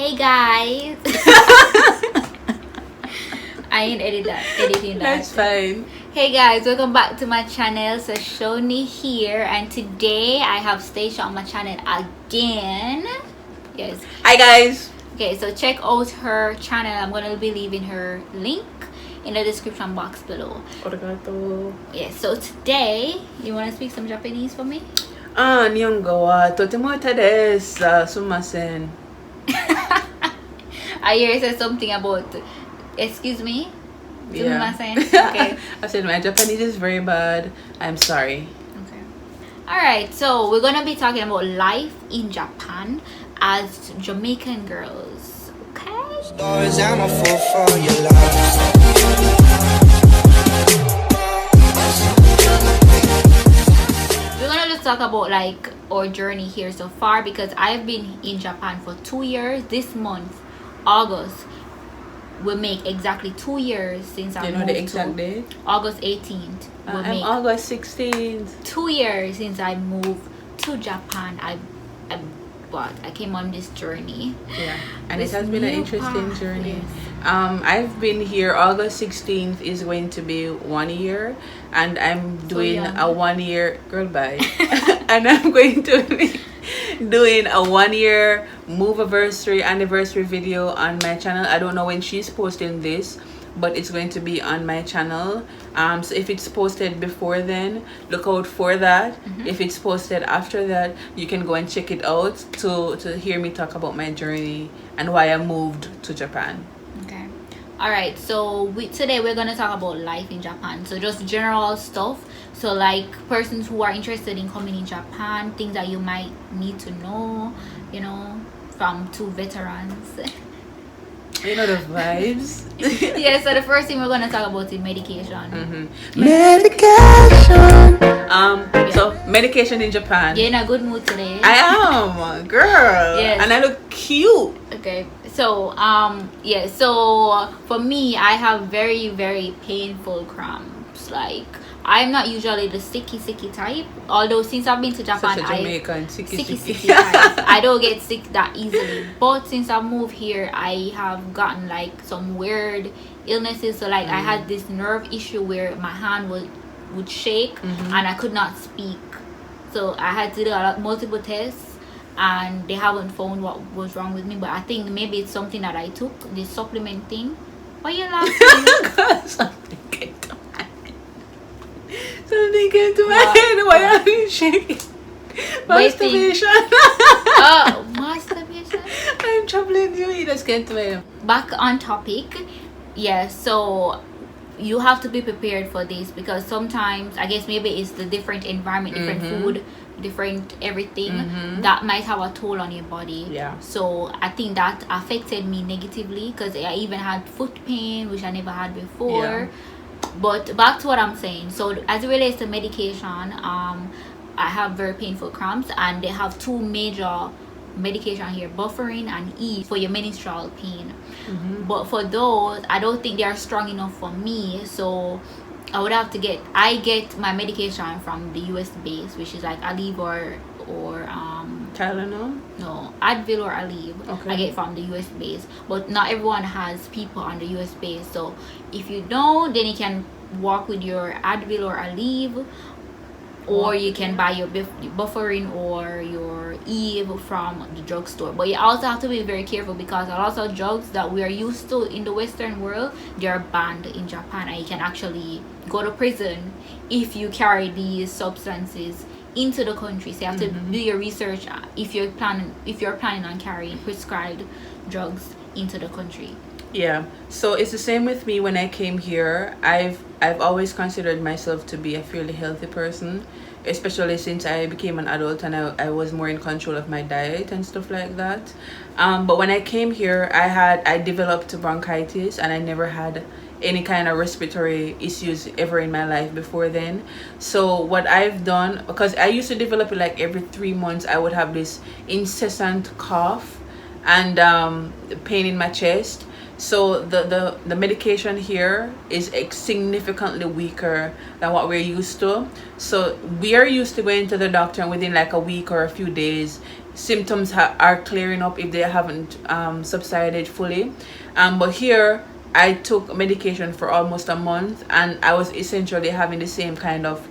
Hey guys. I ain't editing that. That's fine. Hey guys, welcome back to my channel. So Shoni here, and today I have Staecha on my channel again. Yes. Hi guys. Okay, so check out her channel. I'm gonna be leaving her link in the description box below. Arigato. Yes. So today, you wanna speak some Japanese for me? Nihongo wa totemo desu. Sumimasen. I hear you say something about. Excuse me. Yeah. Okay. I said my Japanese is very bad. I'm sorry. Okay. Alright, so we're gonna be talking about life in Japan as Jamaican girls. Okay. Stories, I'm a fool for your love. We're gonna just talk about like our journey here so far, because I've been in Japan for 2 years. This month, August, will make exactly 2 years since I Do you know moved the exact date? August 18th. Will I'm make August 16th. 2 years since I moved to Japan. I came on this journey. Yeah, and it This has been an new interesting path, journey. yes. I've been here. August 16th is going to be 1 year, and I'm doing young. a 1 year girl bye, and I'm going to be doing a 1 year anniversary video on my channel. I don't know when she's posting this, but it's going to be on my channel. So if it's posted before then, look out for that. If it's posted after that, you can go and check it out to hear me talk about my journey and why I moved to Japan. Okay. Alright, so today we're gonna talk about life in Japan. So just general stuff. So like persons who are interested in coming in Japan, things that you might need to know, you know, from two veterans. You know the vibes. Yeah, so the first thing we're gonna talk about is medication. Medication. So medication in Japan. You're in a good mood today. I am, girl. Yes. And I look cute. Okay, so yeah, so for me, I have very, very painful cramps. Like, I'm not usually the sticky type, although since I've been to Japan, Such a Jamaican sticky. type. I don't get sick that easily, but since I moved here, I have gotten like some weird illnesses. So like I had this nerve issue where my hand would shake and I could not speak. So I had to do multiple tests, and they haven't found what was wrong with me. But I think maybe it's something that I took, this supplement thing. Why you laughing? Something came to my head. Something came to my head. Why are you shaking? Masturbation. Oh, masturbation. I'm troubling you. It just came to my head. Back on topic. Yeah, so you have to be prepared for this, because sometimes I guess maybe it's the different environment, different food, different everything that might have a toll on your body. Yeah. So I think that affected me negatively, because I even had foot pain, which I never had before. Yeah. But back to what I'm saying. So as it relates to medication, I have very painful cramps, and they have two major medication here, buffering and E, for your menstrual pain. But for those, I don't think they are strong enough for me, so I would have to get my medication from the US base, which is like Aleve or Tylenol? no, Advil or Aleve. Okay. I get from the US base, but not everyone has people on the US base. So if you don't, then you can walk with your Advil or Aleve, or you can buy your buffering or your Eve from the drugstore. But you also have to be very careful, because a lot of drugs that we are used to in the Western world, they are banned in Japan, and you can actually go to prison if you carry these substances into the country. So you have to do your research if you're planning on carrying prescribed drugs into the country. Yeah, so it's the same with me. When I came here, I've always considered myself to be a fairly healthy person, especially since I became an adult and I was more in control of my diet and stuff like that. But when I came here, I developed bronchitis, and I never had any kind of respiratory issues ever in my life before then. So what I've done, because I used to develop it like every 3 months, I would have this incessant cough and pain in my chest. So the medication here is significantly weaker than what we're used to. So we are used to going to the doctor, and within like a week or a few days symptoms are clearing up if they haven't subsided fully. But here I took medication for almost a month, and I was essentially having the same kind of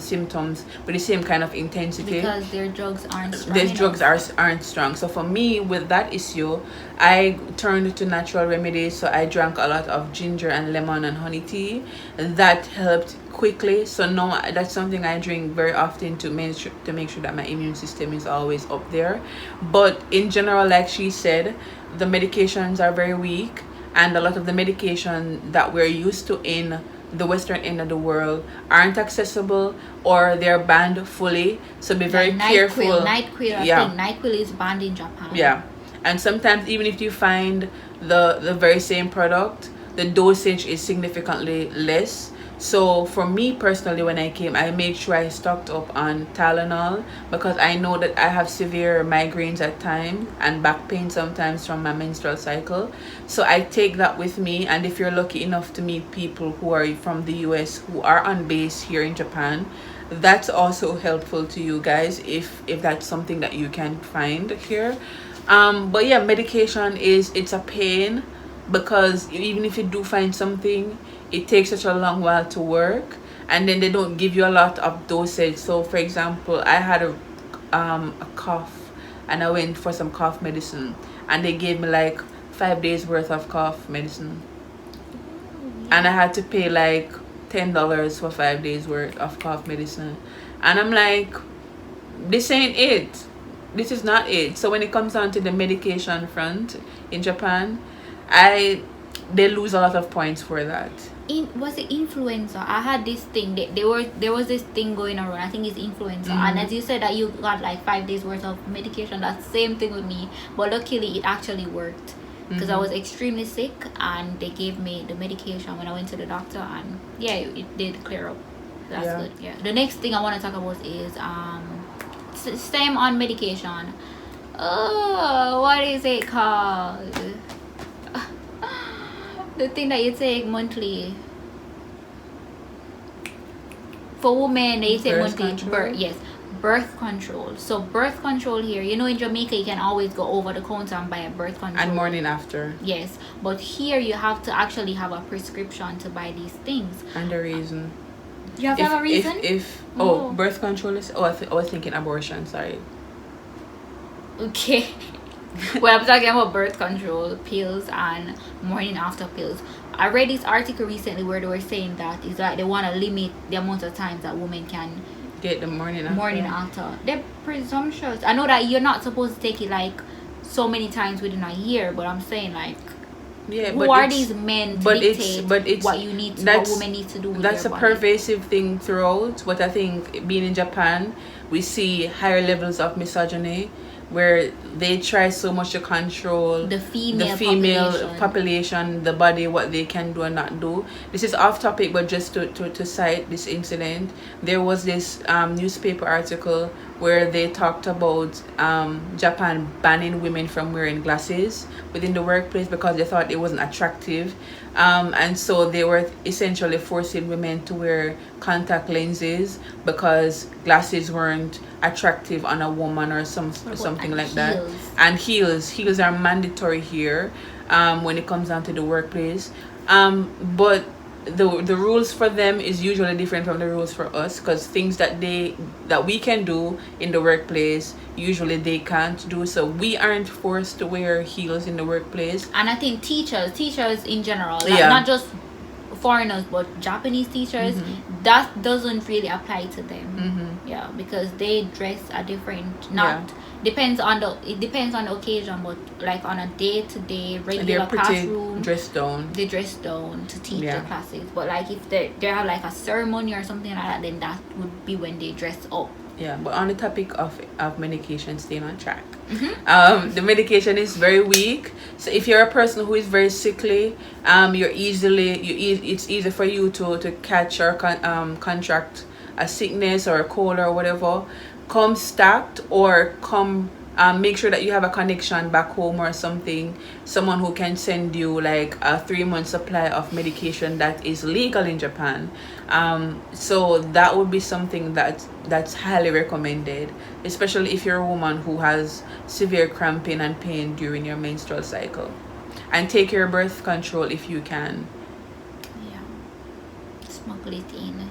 symptoms with the same kind of intensity, because their drugs aren't strong these enough. drugs aren't strong. So for me, with that issue, I turned to natural remedies. So I drank a lot of ginger and lemon and honey tea. That helped quickly. So now that's something I drink very often to make sure that my immune system is always up there. But in general, like she said, the medications are very weak, and a lot of the medication that we're used to in the western end of the world aren't accessible, or they're banned fully. So be very careful. NyQuil, I think NyQuil is banned in Japan. Yeah, and sometimes even if you find the very same product, the dosage is significantly less. So for me personally, when I came, I made sure I stocked up on Tylenol, because I know that I have severe migraines at times and back pain sometimes from my menstrual cycle. So I take that with me, and if you're lucky enough to meet people who are from the US who are on base here in Japan, that's also helpful to you guys if that's something that you can find here. But yeah, medication it's a pain, because even if you do find something, it takes such a long while to work, and then they don't give you a lot of dosage. So for example, I had a cough, and I went for some cough medicine, and they gave me like 5 days worth of cough medicine, and I had to pay like $10 for 5 days worth of cough medicine. And I'm like, this ain't it, this is not it. So when it comes down to the medication front in Japan, they lose a lot of points for that. Was it influenza? I had this thing. There was this thing going around. I think it's influenza. And as you said that you got like 5 days worth of medication, that's the same thing with me. But luckily, it actually worked, because I was extremely sick, and they gave me the medication when I went to the doctor, and yeah, it did clear up. That's good. Yeah. The next thing I want to talk about is same on medication. What is it called? The thing that you take monthly for women, they take monthly. Birth control. So birth control here, in Jamaica you can always go over the counter and buy a birth control, and morning after. Yes, but here you have to actually have a prescription to buy these things. And the reason, you have to have a reason. Birth control is I was thinking abortion, sorry. Okay. Well, I'm talking about birth control pills and morning after pills. I read this article recently where they were saying that it's like they want to limit the amount of times that women can get the morning after. They're presumptuous. I know that you're not supposed to take it like so many times within a year, but I'm saying like, who are these men to dictate what you need to, what women need to do with that's their a body? pervasive thing throughout. But I think being in Japan, we see higher levels of misogyny, where they try so much to control the female population, the body, what they can do and not do. This is off topic, but just to cite this incident, there was this newspaper article where they talked about Japan banning women from wearing glasses within the workplace because they thought it wasn't attractive, and so they were essentially forcing women to wear contact lenses because glasses weren't attractive on a woman or something like that. And heels are mandatory here when it comes down to the workplace, but the rules for them is usually different from the rules for us, because things that we can do in the workplace usually they can't do. So we aren't forced to wear heels in the workplace. And I think teachers in general, not just foreigners but Japanese teachers, that doesn't really apply to them. Because they dress a different, depends on the occasion, but like on a day-to-day regular classroom, they dress down to teach the classes. But like if they have like a ceremony or something like that, then that would be when they dress up. But on the topic of medication, staying on track, the medication is very weak. So if you're a person who is very sickly, it's easy for you to catch or contract a sickness or a cold or whatever. Come stacked or come Make sure that you have a connection back home or something, someone who can send you like a 3-month supply of medication that is legal in Japan. So that would be something that's highly recommended, especially if you're a woman who has severe cramping and pain during your menstrual cycle. And take your birth control if you can. Yeah. Smuggle it in.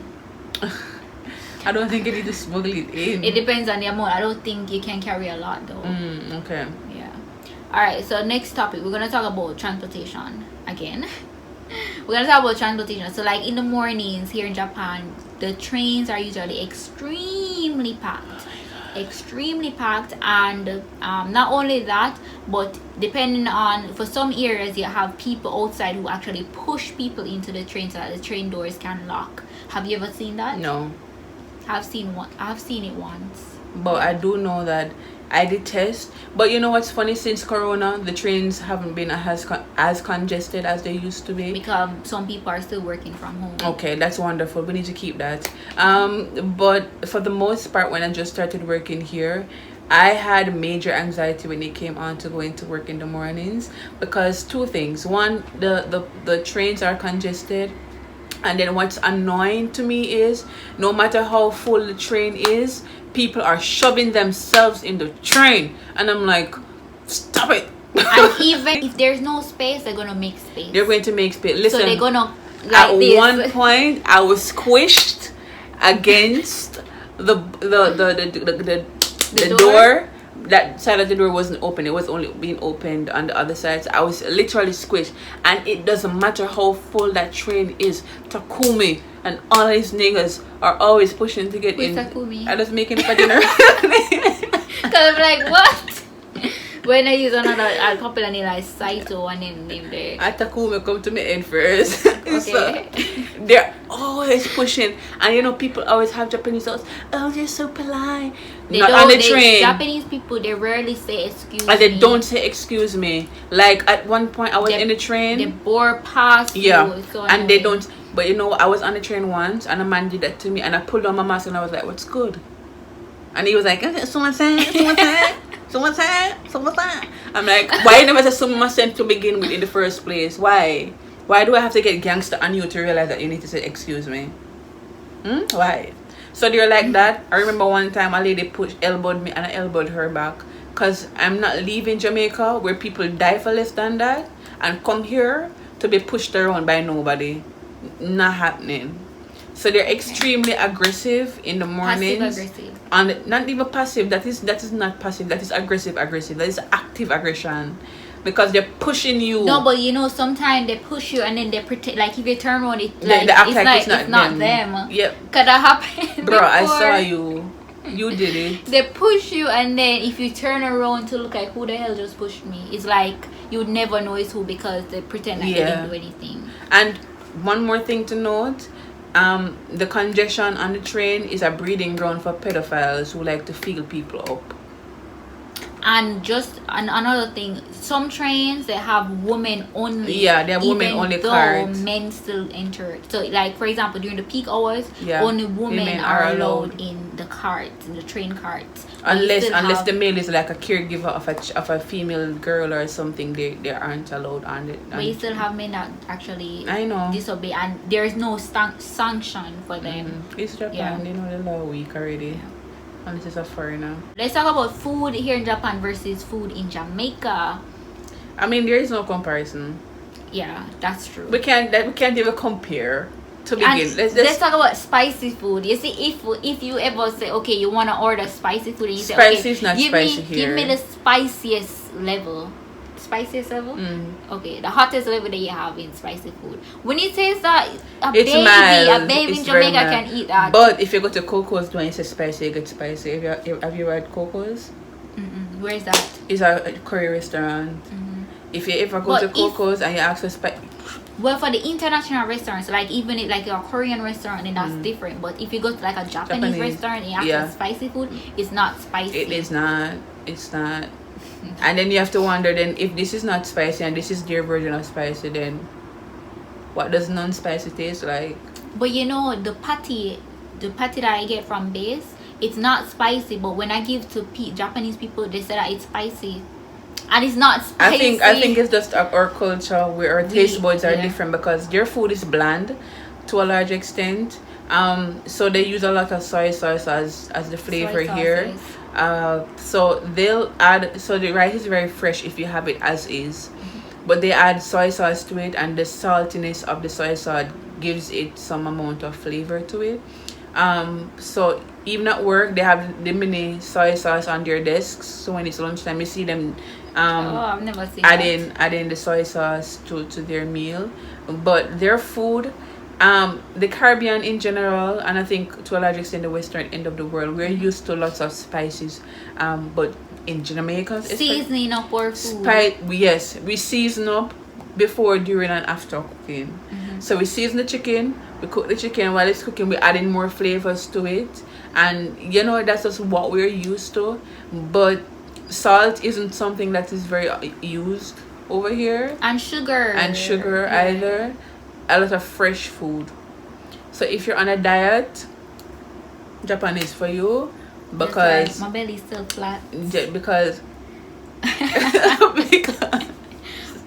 I don't think you need to smuggle it in. It depends on the amount. I don't think you can carry a lot though. Okay. Yeah. Alright, so next topic, we're gonna talk about transportation again. We're gonna talk about transportation. So like in the mornings here in Japan, the trains are usually extremely packed. And not only that, but depending on, for some areas you have people outside who actually push people into the train so that the train doors can lock. Have you ever seen that? No. I've seen it once. But I do know that I did test. But you know what's funny? Since Corona, the trains haven't been as congested as they used to be. Because some people are still working from home. Okay, that's wonderful. We need to keep that. But for the most part, when I just started working here, I had major anxiety when it came on to going to work in the mornings, because two things. One, the trains are congested. And then what's annoying to me is, no matter how full the train is, people are shoving themselves in the train. And I'm like, stop it. And even if there's no space, they're gonna make space. They're going to make space. Listen, so they're gonna at one point I was squished against the door. That side of the door wasn't open. It was only being opened on the other side. So I was literally squished. And it doesn't matter how full that train is. Takumi and all these niggas are always pushing to get in. Takumi? I was making up a dinner. Because I'm like, what? When I use a couple of like Saito and then name there. Takumi come to me in first. Okay. So, they're always pushing. And you know, people always have Japanese thoughts. Oh, they're so polite. Not on the train. Japanese people, they rarely say excuse me. And they don't say excuse me. Like at one point I was in the train. They bore past you. So and they don't. But you know, I was on the train once and a man did that to me, and I pulled on my mask and I was like, what's good? And he was like, someone said. I'm like, why you never say someone sent to begin with in the first place? Why do I have to get gangster on you to realize that you need to say excuse me? Why? So they're like that. I remember one time a lady elbowed me and I elbowed her back, because I'm not leaving Jamaica where people die for less than that and come here to be pushed around by nobody. Not happening. So they're extremely aggressive in the mornings. Passive aggressive. And not even passive. That is not passive. That is aggressive. That is active aggression, because they're pushing you. No, but you know, sometimes they push you and then they pretend, like if you turn around, it's not them. Yep. Cause that happened. Bro, before. I saw you. You did it. They push you, and then if you turn around to look like who the hell just pushed me, it's like you would never know it's who, because they pretend like they didn't do anything. And one more thing to note. The congestion on the train is a breeding ground for pedophiles who like to feel people up. And another thing, some trains they have women only. Yeah, they have women only cards. Men still enter. So, like for example, during the peak hours, only women are allowed in the carts, in the train carts. Unless the male is like a caregiver of a female girl or something, they aren't allowed on it. But you still have men that actually disobey, and there is no sanction for them. It's Japan, they know the law weak already. Yeah. And this is a foreigner. Let's talk about food here in Japan versus food in Jamaica. I mean, there is no comparison. Yeah, that's true. We can't even compare. To begin, let's talk about spicy food. You see, if you ever say, okay, you want to order spicy food, and you say, spicy okay, is not spicy here. Give me the spiciest level. Spiciest level? Okay, the hottest level that you have in spicy food. When you taste that, a baby in Jamaica can eat that. But if you go to Coco's, when you say spicy, you get spicy. Have you had Coco's? Where is that? It's a curry restaurant. If you ever go to Coco's and you ask for spicy. Well, for the international restaurants, like even like a Korean restaurant, then that's different. But if you go to like a Japanese restaurant and you ask for spicy food, it's not spicy. It is not. It's not. And then you have to wonder, then if this is not spicy and this is their version of spicy, then what does non-spicy taste like? But you know, the patty that I get from Base, it's not spicy, but when I give to Japanese people, they say that it's spicy, and it's not spicy. I think it's just our culture where our taste buds are yeah. different, because their food is bland to a large extent. So they use a lot of soy sauce as the flavor here. So they'll add, so the rice is very fresh if you have it as is, but they add soy sauce to it, and the saltiness of the soy sauce gives it some amount of flavor to it. So even at work, they have the mini soy sauce on their desks, so when it's lunchtime, you see them I've never seen adding the soy sauce to their meal. But their food, the Caribbean in general, and I think to a large extent the western end of the world, we're used to lots of spices, but in Jamaica, seasoning up our food. Yes, we season up before, during, and after cooking. So we season the chicken, we cook the chicken. While it's cooking, we're adding more flavors to it, and that's just what we're used to. But salt isn't something that is very used over here, and sugar either. A lot of fresh food. So if you're on a diet, Japan is for you, because my belly's still flat. Because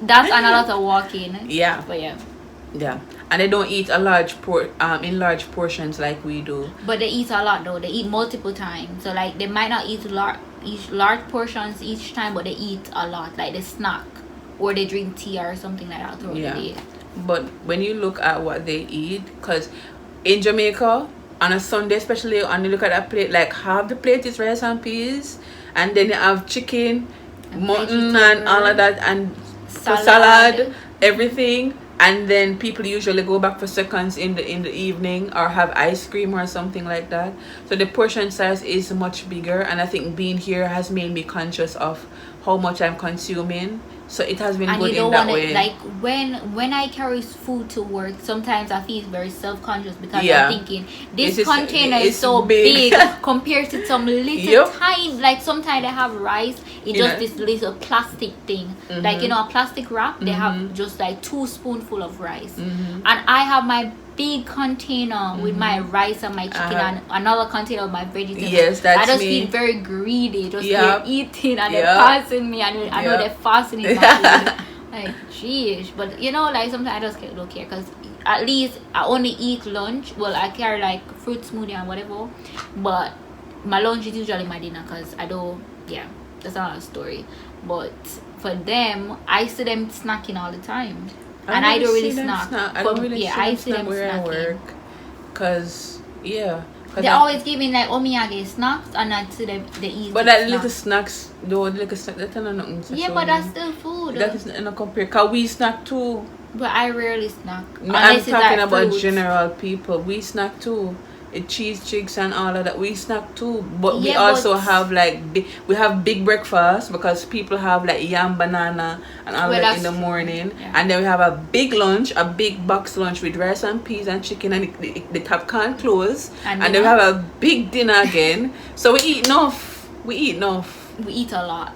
that's and a lot of walking. Yeah. But yeah, and they don't eat a large in large portions like we do. But they eat a lot though. They eat multiple times. So like they might not eat large portions each time, but they eat a lot. Like they snack or they drink tea or something like that throughout the day. But when you look at what they eat, because in Jamaica on a Sunday especially, and you look at that plate, like half the plate is rice and peas, and then you have chicken, mutton, and all of that, and salad, everything. And then people usually go back for seconds in the evening, or have ice cream or something like that. So the portion size is much bigger, and I think being here has made me conscious of how much I'm consuming. So it has been and good you don't in that want way. it, like when I carry food to work, sometimes I feel very self-conscious, because I'm thinking this container is so big compared to some little tiny, like sometimes they have rice in just this little plastic thing, like a plastic wrap. They have just like 2 spoonful of rice, and I have my big container with my rice and my chicken, and another container of my vegetables. Yes, that's I just me. feel very greedy, just eating, and they're passing me, and I know they're fastening my food. Like, geez. But like sometimes I just don't care, because at least I only eat lunch. Well, I carry like fruit smoothie and whatever, but my lunch is usually my dinner, because I don't. That's another story. But for them, I see them snacking all the time. And I don't really snack. I don't really I see them where snacking. I work, because they're always giving like omiyage snacks, and I see them they eat. But that little snacks, though, little snack, that's not nothing. Yeah, but that's still food. That is not compared. Cause we snack too. But I rarely snack. I'm talking like about fruits. general people. We snack too. Cheese chicks and all of that, we snack too. But we Yeah, also but have like we have big breakfast, because people have like yam, banana, and all that in the morning. And then we have a big lunch, a big box lunch with rice and peas and chicken, and the top can't close. And then we have a big dinner again. So we eat enough. We eat a lot.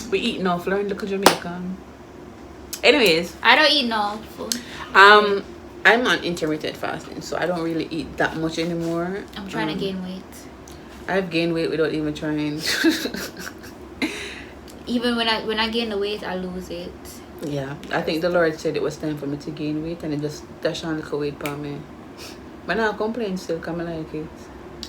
We eat enough. Learn local Jamaican. Anyways, I don't eat enough. I'm on intermittent fasting, so I don't really eat that much anymore. I'm trying to gain weight. I've gained weight without even trying. Even when I gain the weight, I lose it. Yeah, I think the Lord said it was time for me to gain weight, and it just dashed on the weight for me. But now I complain still, because I like it.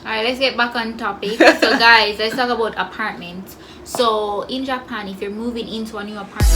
Alright, let's get back on topic. So guys, let's talk about apartments. So in Japan, if you're moving into a new apartment,